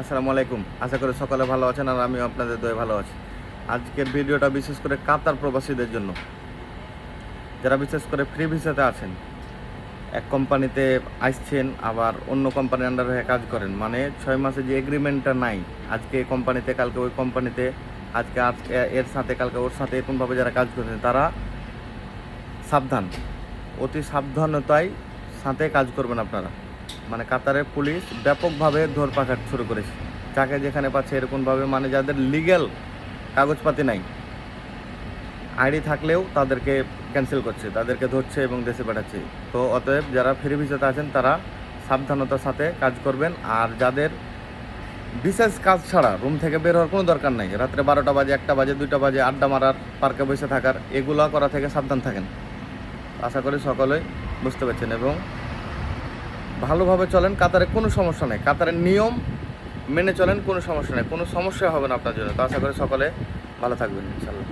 আসসালামু আলাইকুম। আশা করি সকালে ভালো আছেন আর আমিও আপনাদের দয়ে ভালো আছি। আজকের ভিডিওটা বিশেষ করে কাতার প্রবাসীদের জন্য, যারা বিশেষ করে ফ্রি ভিসাতে আছেন, এক কোম্পানিতে আসছেন আবার অন্য কোম্পানির আন্ডারে হয়ে কাজ করেন, মানে 6 মাসে যে এগ্রিমেন্টটা নাই, আজকে এই কোম্পানিতে কালকে ওই কোম্পানিতে, আজকে এর সাথে কালকে ওর সাথে, এরকমভাবে যারা কাজ করছেন তারা সাবধান, অতি সাবধানতায় সাথে কাজ করবেন আপনারা। মানে কাতারের পুলিশ ব্যাপকভাবে ধরপাকড় শুরু করেছে, যাকে যেখানে পাচ্ছে এরকমভাবে, মানে যাদের লিগ্যাল কাগজপাতি নাই, আইডি থাকলেও তাদেরকে ক্যান্সেল করছে, তাদেরকে ধরছে এবং দেশে পাঠাচ্ছে। তো অতএব যারা ফ্রি ভিসাতে আছেন তারা সাবধানতার সাথে কাজ করবেন। আর যাদের বিশেষ কাজ ছাড়া রুম থেকে বের হওয়ার কোনো দরকার নাই, রাত্রে 12টা বাজে, 1টা বাজে, 2টা বাজে আড্ডা মারার, পার্কে বসে থাকার, এগুলো করা থেকে সাবধান থাকেন। আশা করি সকলেই বুঝতে পারছেন এবং ভালোভাবে চলেন। কাতারে কোনো সমস্যা নেই, কাতারের নিয়ম মেনে চলেন, কোনো সমস্যা নেই, কোনো সমস্যা হবে না আপনার জন্য। তো আশা করি সকলে ভালো থাকবেন ইনশাল্লাহ।